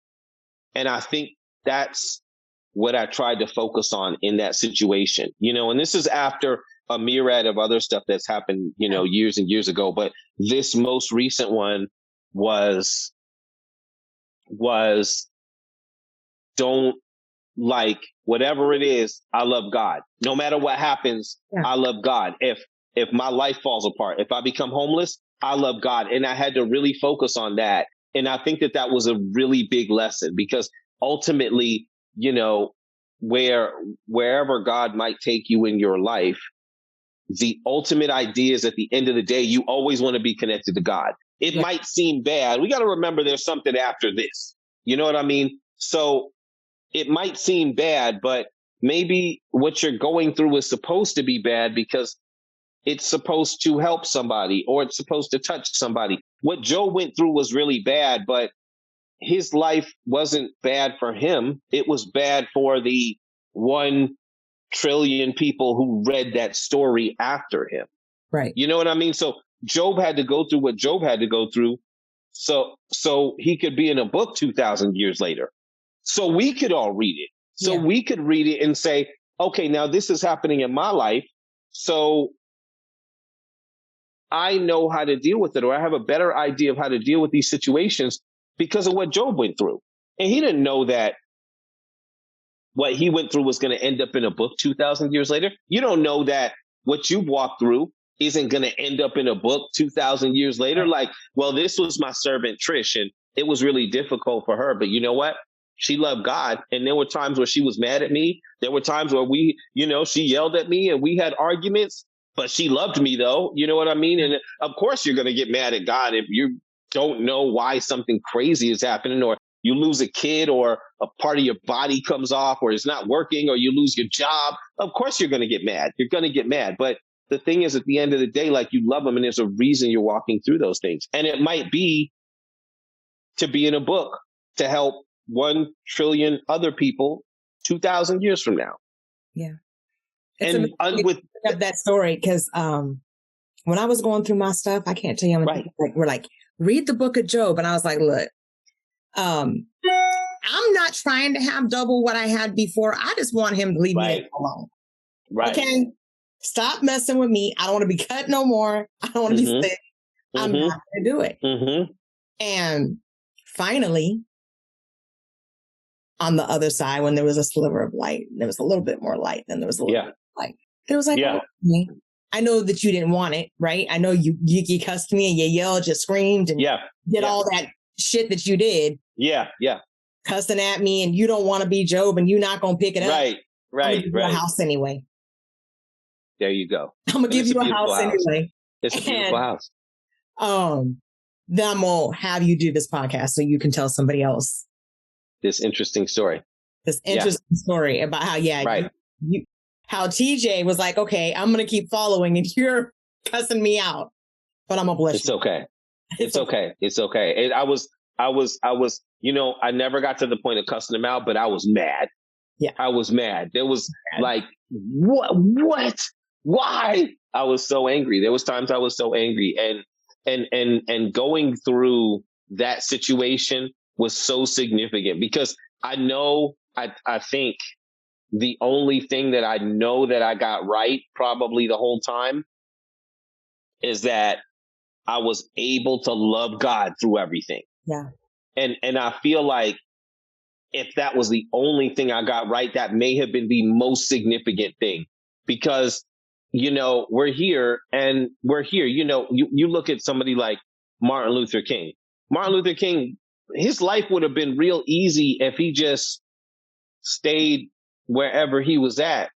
I think that's what I tried to focus on in that situation, and this is after a myriad of other stuff that's happened, years and years ago. But this most recent one was was don't, like, whatever it is, I love God. No matter what happens, I love God. If my life falls apart, if I become homeless, I love God. And I had to really focus on that. And I think that was a really big lesson, because ultimately, you know, wherever God might take you in your life, the ultimate idea is at the end of the day, you always want to be connected to God. It might seem bad. We got to remember there's something after this. You know what I mean? So it might seem bad, but maybe what you're going through is supposed to be bad because it's supposed to help somebody, or it's supposed to touch somebody. What Joe went through was really bad, but his life wasn't bad for him. It was bad for the 1 trillion people who read that story after him. Right. You know what I mean? So Job had to go through what Job had to go through so he could be in a book 2,000 years later. So we could all read it. So we could read it and say, okay, now this is happening in my life. So I know how to deal with it, or I have a better idea of how to deal with these situations because of what Job went through. And he didn't know that what he went through was going to end up in a book 2,000 years later. You don't know that what you walked through isn't going to end up in a book 2,000 years later. Like, well, this was my servant Trish, and it was really difficult for her. But you know what? She loved God. And there were times where she was mad at me. There were times where she yelled at me and we had arguments, but she loved me though. You know what I mean? And of course you're going to get mad at God if you don't know why something crazy is happening, or you lose a kid, or a part of your body comes off, or it's not working, or you lose your job. Of course you're going to get mad. You're going to get mad. But the thing is, at the end of the day, like, you love them, and there's a reason you're walking through those things. And it might be to be in a book to help 1 trillion other people 2,000 years from now. Yeah. It's with that story, because when I was going through my stuff, I can't tell you how many people were like, read the book of Job. And I was like, look, I'm not trying to have double what I had before. I just want him to leave me alone. Right. Okay. Stop messing with me. I don't want to be cut no more. I don't want to be sick. I'm not going to do it. And finally, on the other side, when there was a sliver of light, there was a little bit more light, then there was a little bit of light. It was like, okay, I know that you didn't want it, right? I know you cussed me and you yelled, you screamed and did all that shit that you did. Yeah. Cussing at me, and you don't want to be Job, and you're not going to pick it up. Right. I'm going to give you a house anyway. There you go. I'm going to give you a house anyway. It's a beautiful house. Then I'm going to have you do this podcast so you can tell somebody else this interesting story. Story about how, how TJ was like, okay, I'm going to keep following and you're cussing me out, but I'm going to bless you. It's okay. It's okay. It's okay. And I was, I never got to the point of cussing him out, but I was mad. Yeah. I was mad. There was like, what? Why? I was so angry. There was times I was so angry, and going through that situation was so significant, because I think the only thing that I know that I got right probably the whole time is that I was able to love God through everything. Yeah. And I feel like if that was the only thing I got right, that may have been the most significant thing, because, we're here. You look at somebody like Martin Luther King. Martin Luther King, his life would have been real easy if he just stayed wherever he was at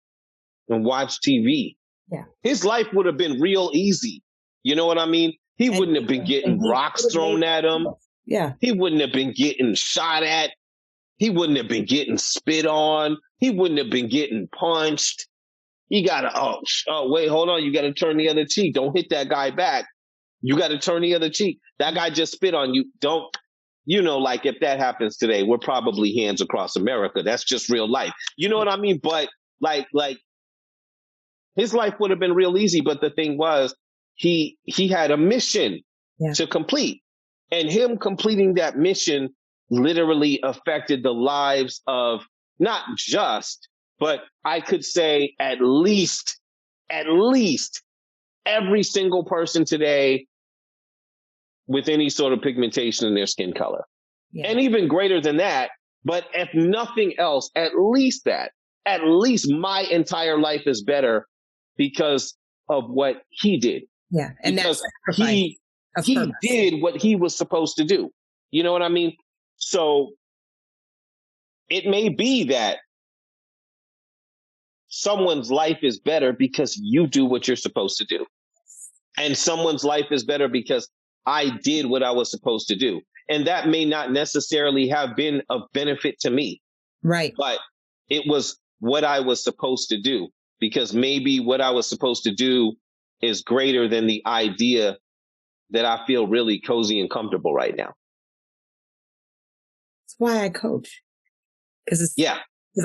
and watched TV. Yeah. His life would have been real easy. You know what I mean? He wouldn't have been getting rocks thrown at him. Yeah. He wouldn't have been getting shot at. He wouldn't have been getting spit on. He wouldn't have been getting punched. You gotta, wait, hold on. You gotta turn the other cheek. Don't hit that guy back. You gotta turn the other cheek. That guy just spit on you. Don't, like, if that happens today, we're probably hands across America. That's just real life. You know what I mean? But like his life would have been real easy. But the thing was, he had a mission to complete, and him completing that mission literally affected the lives of not just, but I could say at least every single person today with any sort of pigmentation in their skin color. and even greater than that. But if nothing else, at least my entire life is better because of what he did. Yeah. And because he did what he was supposed to do. You know what I mean? So it may be that someone's life is better because you do what you're supposed to do. And someone's life is better because I did what I was supposed to do. And that may not necessarily have been of benefit to me. Right. But it was what I was supposed to do, because maybe what I was supposed to do is greater than the idea that I feel really cozy and comfortable right now. That's why I coach. Because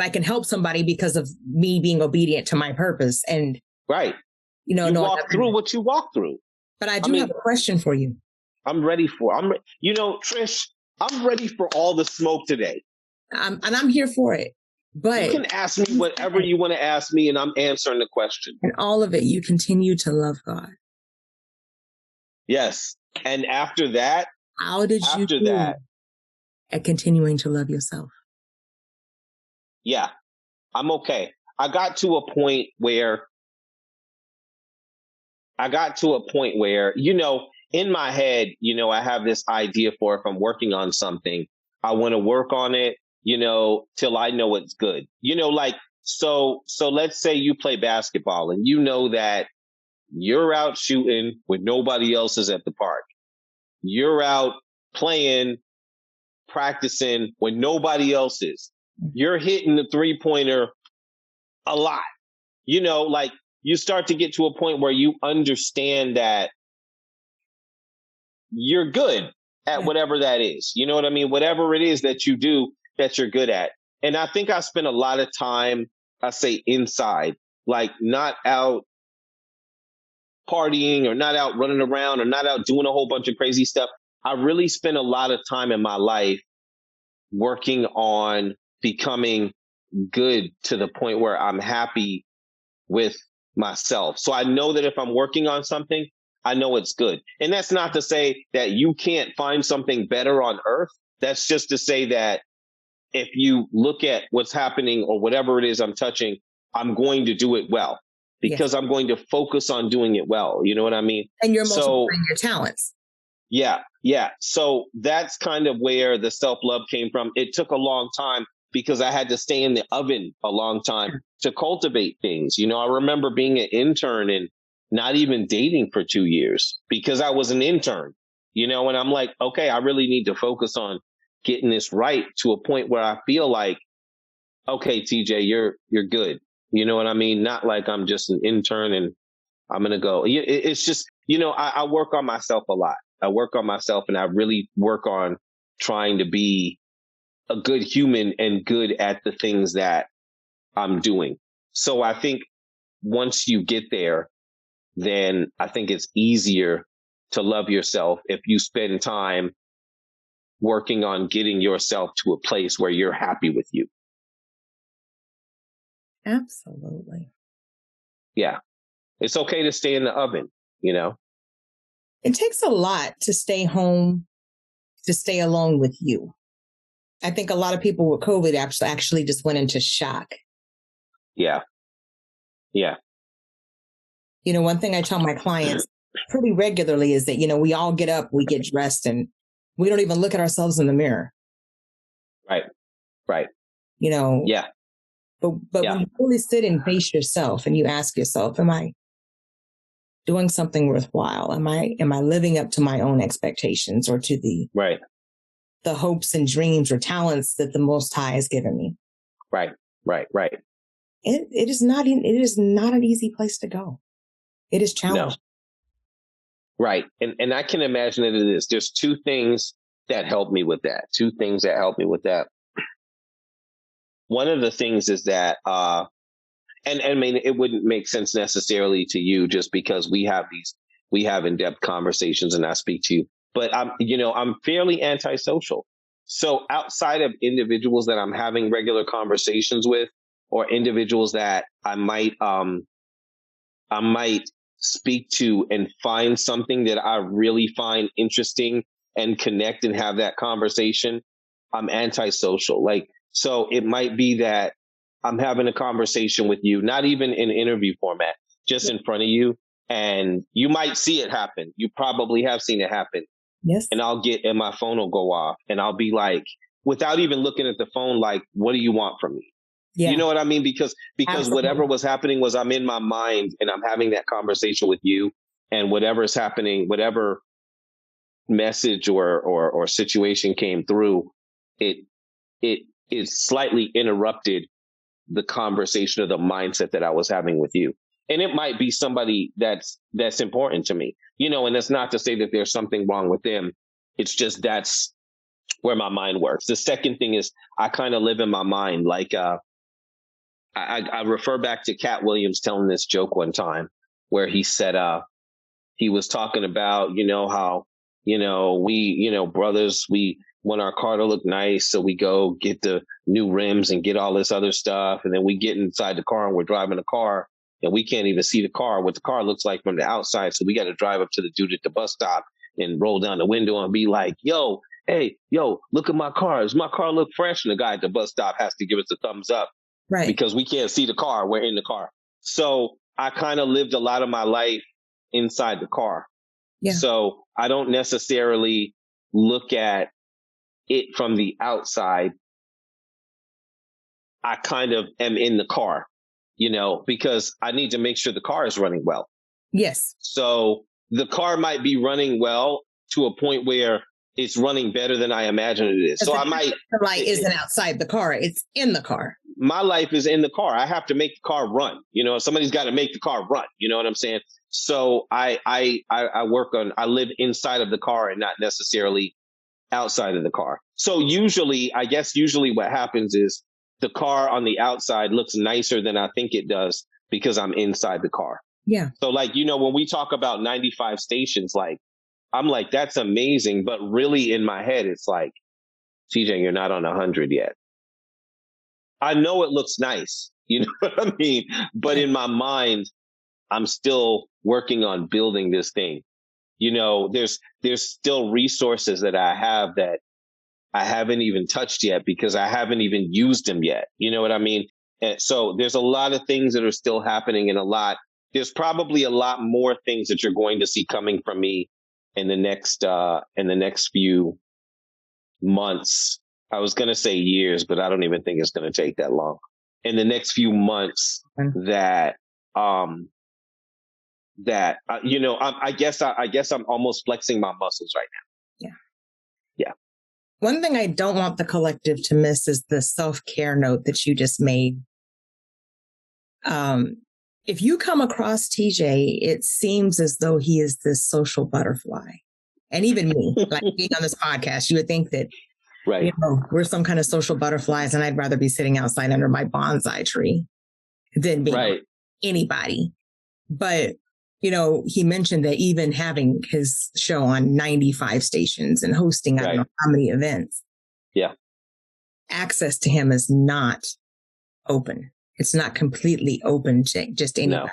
I can help somebody because of me being obedient to my purpose. And you walk through what you walk through. But I have a question for you. I'm ready for. Trish, I'm ready for all the smoke today. And I'm here for it. But you can ask me whatever you want to ask me, and I'm answering the question. And all of it, you continue to love God. Yes. And after that, how did you do at continuing to love yourself? Yeah, I'm okay. I got to a point where, in my head, I have this idea for if I'm working on something, I want to work on it, till I know it's good. So let's say you play basketball and you know that you're out shooting when nobody else is at the park. You're out playing, practicing when nobody else is. You're hitting the 3-pointer a lot. You start to get to a point where you understand that you're good at whatever that is. You know what I mean? Whatever it is that you do that you're good at. And I think I spent a lot of time, I say inside, like not out partying or not out running around or not out doing a whole bunch of crazy stuff. I really spent a lot of time in my life working on becoming good to the point where I'm happy with myself. So I know that if I'm working on something, I know it's good. And that's not to say that you can't find something better on earth. That's just to say that if you look at what's happening or whatever it is I'm touching, I'm going to do it well because I'm going to focus on doing it well. You know what I mean? And you're multiplying your talents. Yeah. So that's kind of where the self-love came from. It took a long time because I had to stay in the oven a long time to cultivate things. I remember being an intern and not even dating for 2 years because I was an intern, and I'm like, okay, I really need to focus on getting this right to a point where I feel like, okay, TJ, you're good. You know what I mean? Not like I'm just an intern and I'm going to go. It's just, I work on myself a lot. I work on myself and I really work on trying to be a good human and good at the things that I'm doing. So I think once you get there, then I think it's easier to love yourself if you spend time working on getting yourself to a place where you're happy with you. Absolutely. Yeah. It's okay to stay in the oven, It takes a lot to stay home, to stay alone with you. I think a lot of people with COVID actually just went into shock. Yeah. One thing I tell my clients pretty regularly is that, we all get up, we get dressed, and we don't even look at ourselves in the mirror. Right. Yeah. But when you really sit and face yourself and you ask yourself, am I doing something worthwhile? Am I living up to my own expectations or to the hopes and dreams or talents that the Most High has given me? Right. It is not an easy place to go. It is challenging. No. Right. And I can imagine that it is. There's two things that help me with that. One of the things is that, and I mean, it wouldn't make sense necessarily to you just because we have in-depth conversations and I speak to you, but I'm fairly antisocial. So outside of individuals that I'm having regular conversations with or individuals that I might speak to and find something that I really find interesting and connect and have that conversation, I'm antisocial. Like, so it might be that I'm having a conversation with you, not even in interview format, just in front of you. And you might see it happen. You probably have seen it happen. Yes. And my phone will go off and I'll be like, without even looking at the phone, like, what do you want from me? Yeah. You know what I mean? Because Absolutely. Whatever was happening was I'm in my mind and I'm having that conversation with you, and whatever's happening, whatever message or situation came through, it slightly interrupted the conversation or the mindset that I was having with you. And it might be somebody that's important to me, you know, and that's not to say that there's something wrong with them. It's just that's where my mind works. The second thing is I kind of live in my mind. Like I refer back to Cat Williams telling this joke one time where he said he was talking about, you know, how, you know, we, you know, brothers, we want our car to look nice. So we go get the new rims and get all this other stuff. And then we get inside the car and we're driving the car and we can't even see the car, what the car looks like from the outside. So we got to drive up to the dude at the bus stop and roll down the window and be like, yo, hey, yo, look at my car. Does my car look fresh? And the guy at the bus stop has to give us a thumbs up. Right. Because we can't see the car. We're in the car. So I kind of lived a lot of my life inside the car. Yeah. So I don't necessarily look at it from the outside. I kind of am in the car, you know, because I need to make sure the car is running well. Yes. So the car might be running well to a point where it's running better than I imagine it is. So I might. The light isn't outside the car. It's in the car. My life is in the car. I have to make the car run. You know, somebody's got to make the car run. You know what I'm saying? So I live inside of the car and not necessarily outside of the car. So usually what happens is the car on the outside looks nicer than I think it does because I'm inside the car. Yeah. So like, you know, when we talk about 95 stations, like, I'm like, that's amazing. But really in my head, it's like, TJ, you're not on 100 yet. I know it looks nice. You know what I mean? But in my mind, I'm still working on building this thing. You know, there's still resources that I have that I haven't even touched yet because I haven't even used them yet. You know what I mean? And so there's a lot of things that are still happening, and there's probably a lot more things that you're going to see coming from me in the next few months. I was going to say years, but I don't even think it's going to take that long. In the next few months, I guess I'm almost flexing my muscles right now. Yeah. Yeah. One thing I don't want the collective to miss is the self-care note that you just made. If you come across TJ, it seems as though he is this social butterfly. And even me, like being on this podcast, you would think that, right, you know, we're some kind of social butterflies, and I'd rather be sitting outside under my bonsai tree than being anybody. But, you know, he mentioned that even having his show on 95 stations and hosting, I don't know how many events. Yeah. Access to him is not open. It's not completely open to just anybody. No.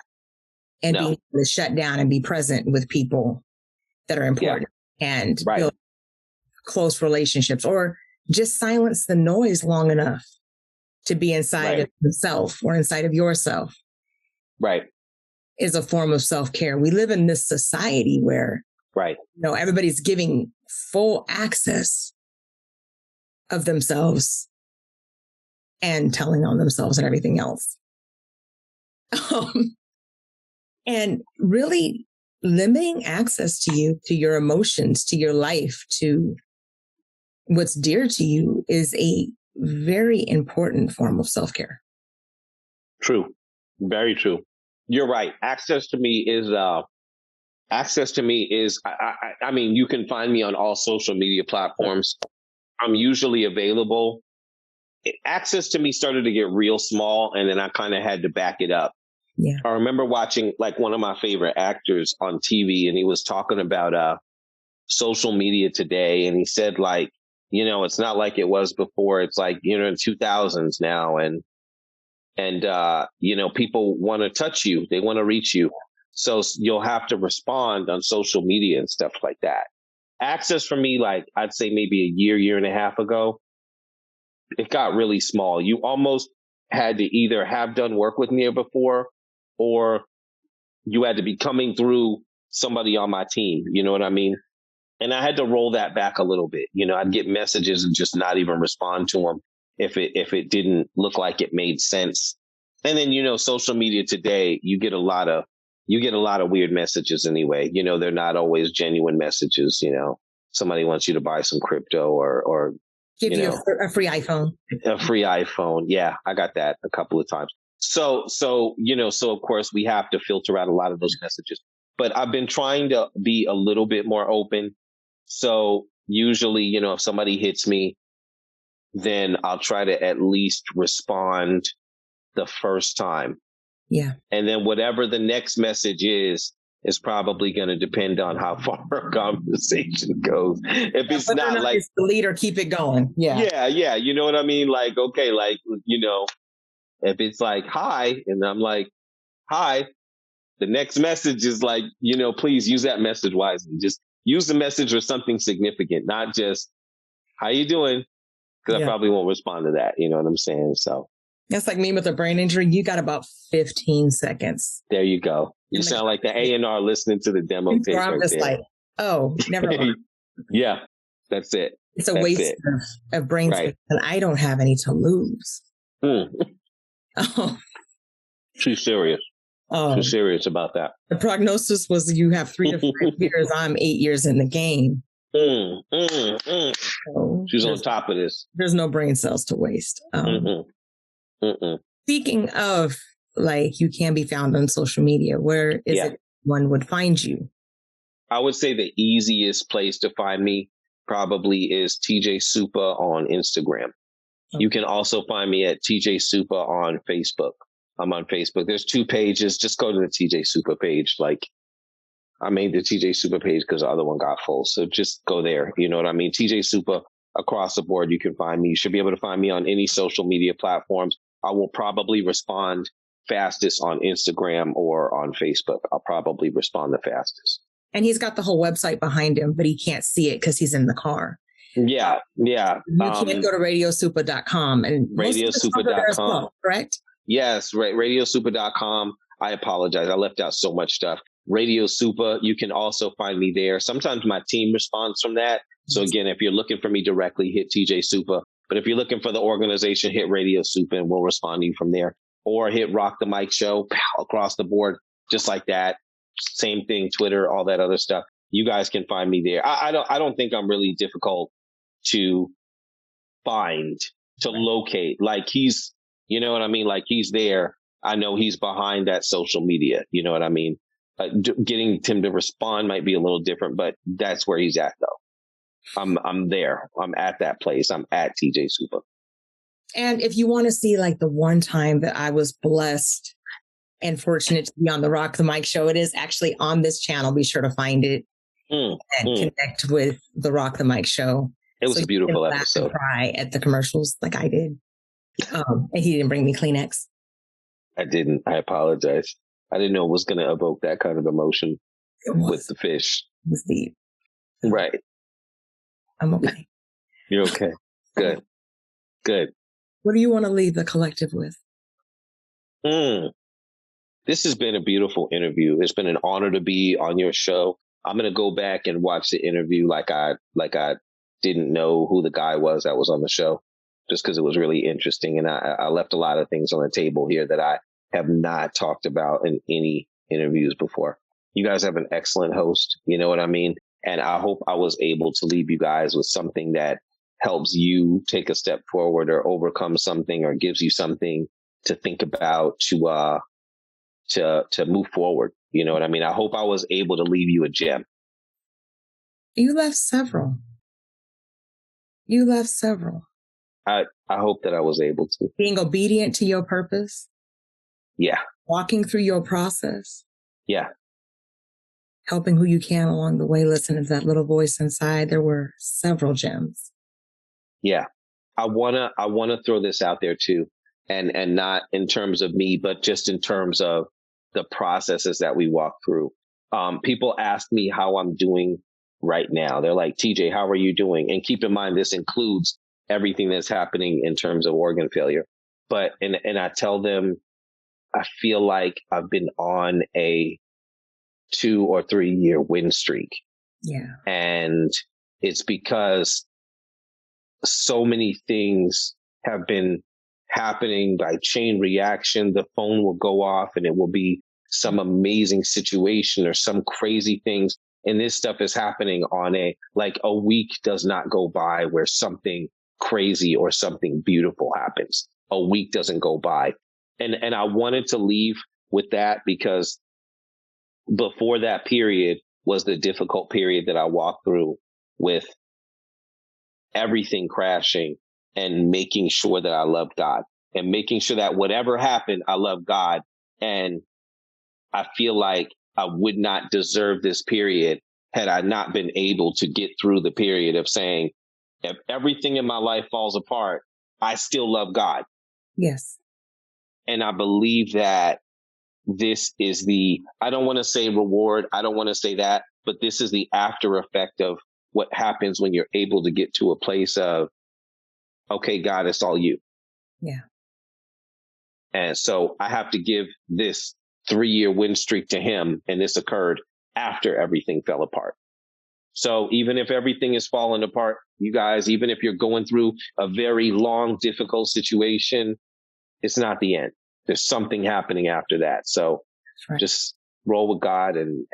And being able to shut down and be present with people that are important and build close relationships, or just silence the noise long enough to be inside of himself or inside of yourself. Right. Is a form of self-care. We live in this society where, you know, everybody's giving full access of themselves and telling on themselves and everything else. And really limiting access to you, to your emotions, to your life, to what's dear to you is a very important form of self-care. True. Very true. You're right. Access to me is, I mean, you can find me on all social media platforms. I'm usually available. Access to me started to get real small, and then I kind of had to back it up. Yeah. I remember watching like one of my favorite actors on TV, and he was talking about social media today. And he said, like, you know, it's not like it was before. It's like, you know, in 2000s now. And you know, people want to touch you. They want to reach you. So you'll have to respond on social media and stuff like that. Access for me, like I'd say maybe a year and a half ago, it got really small. You almost had to either have done work with me before, or you had to be coming through somebody on my team. You know what I mean? And I had to roll that back a little bit. You know, I'd get messages and just not even respond to them if it didn't look like it made sense. And then, you know, social media today, you get a lot of weird messages anyway. You know, they're not always genuine messages. You know, somebody wants you to buy some crypto or give you a free iPhone. A free iPhone. Yeah, I got that a couple of times. So, you know, so of course we have to filter out a lot of those messages. But I've been trying to be a little bit more open. So usually, you know, if somebody hits me, then I'll try to at least respond the first time. Yeah. And then whatever the next message is probably going to depend on how far our conversation goes. If it's not like delete or keep it going. Yeah. Yeah. You know what I mean? Like, okay, like, you know, if it's like, hi, and I'm like, hi, the next message is like, you know, please use that message wisely. Just use the message for something significant, not just, how you doing? Because I probably won't respond to that. You know what I'm saying? So. That's like me with a brain injury. You got about 15 seconds. There you go. You sound like the A&R listening to the demo tape. I'm just like, oh, never mind. Yeah, that's it. It's a waste of brain space, and I don't have any to lose. Oh. Too serious. Too serious about that. The prognosis was you have 3 to 5 years. I'm 8 years in the game. So she's on top of this. There's no brain cells to waste. Speaking of, like, you can be found on social media, where is it one would find you? I would say the easiest place to find me probably is TJ Supa on Instagram. Okay. You can also find me at TJ Supa on Facebook. I'm on Facebook. There's 2 pages. Just go to the TJ Supa page. Like, I made the TJ Supa page because the other one got full. So just go there. You know what I mean? TJ Supa across the board. You can find me. You should be able to find me on any social media platforms. I will probably respond fastest on Instagram or on Facebook. I'll probably respond the fastest. And he's got the whole website behind him, but he can't see it because he's in the car. Yeah. You can go to radiosupa.com and radiosupa.com. Well, correct? Yes, right. Radiosupa.com. I apologize. I left out so much stuff. Radio Supa, you can also find me there. Sometimes my team responds from that. So again, if you're looking for me directly, hit TJ Supa. But if you're looking for the organization, hit Radio Supa and we'll respond to you from there. Or hit Rock the Mic Show across the board, just like that. Same thing, Twitter, all that other stuff. You guys can find me there. I don't think I'm really difficult to find, to locate. Like he's, you know what I mean? Like he's there. I know he's behind that social media. You know what I mean? Getting him to respond might be a little different, but that's where he's at though. I'm there. I'm at that place. I'm at TJ Supa. And if you want to see like the one time that I was blessed and fortunate to be on the Rock the Mic Show, it is actually on this channel. Be sure to find it and connect with the Rock the Mic Show. It was a beautiful episode. And cry at the commercials like I did. And he didn't bring me Kleenex. I didn't. I apologize. I didn't know it was going to evoke that kind of emotion with the fish. It was deep. Right. I'm okay. You're okay. Good. Good. What do you want to leave the collective with? This has been a beautiful interview. It's been an honor to be on your show. I'm going to go back and watch the interview like I didn't know who the guy was that was on the show, just because it was really interesting. And I left a lot of things on the table here that I have not talked about in any interviews before. You guys have an excellent host. You know what I mean? And I hope I was able to leave you guys with something that helps you take a step forward or overcome something or gives you something to think about to move forward. You know what I mean? I hope I was able to leave you a gem. You left several. I hope that I was able to. Being obedient to your purpose. Yeah. Walking through your process. Yeah. Helping who you can along the way. Listening to that little voice inside. There were several gems. Yeah. I wanna throw this out there too. And not in terms of me, but just in terms of the processes that we walk through. People ask me how I'm doing right now. They're like, TJ, how are you doing? And keep in mind, this includes everything that's happening in terms of organ failure. But, and I tell them, I feel like I've been on a 2 or 3 year win streak. Yeah. And it's because so many things have been happening by chain reaction. The phone will go off and it will be some amazing situation or some crazy things. And this stuff is happening on a week does not go by where something crazy or something beautiful happens. A week doesn't go by. And I wanted to leave with that because before that period was the difficult period that I walked through with everything crashing and making sure that I loved God and making sure that whatever happened, I love God. And I feel like I would not deserve this period had I not been able to get through the period of saying, if everything in my life falls apart, I still love God. Yes. And I believe that this is I don't want to say reward, I don't want to say that, but this is the after effect of what happens when you're able to get to a place of, okay, God, it's all you. Yeah. And so I have to give this 3-year win streak to him. And this occurred after everything fell apart. So even if everything is falling apart, you guys, even if you're going through a very long, difficult situation, it's not the end. There's something happening after that. So just roll with God and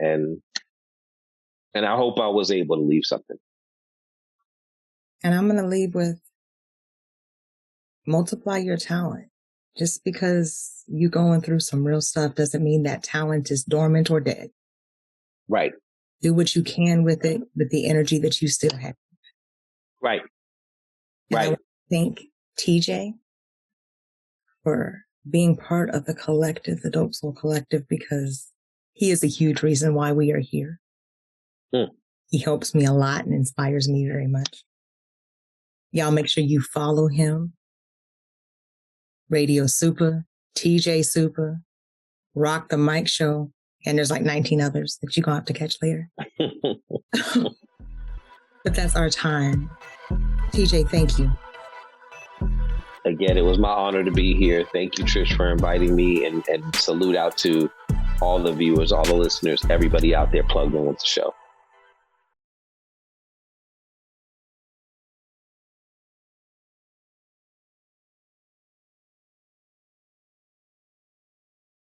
I hope I was able to leave something. And I'm going to leave with multiply your talent. Just because you're going through some real stuff doesn't mean that talent is dormant or dead. Right. Do what you can with it, with the energy that you still have. Right. And Right. I thank TJ for being part of the collective, the Dope Soul Collective, because he is a huge reason why we are here. He helps me a lot and inspires me very much. Y'all make sure you follow him. Radio Supa, TJ Supa, Rock the Mic Show, and there's like 19 others that you're going to have to catch later. But that's our time. TJ, thank you. Again, it was my honor to be here. Thank you, Trish, for inviting me, and salute out to all the viewers, all the listeners, everybody out there plugged in with the show.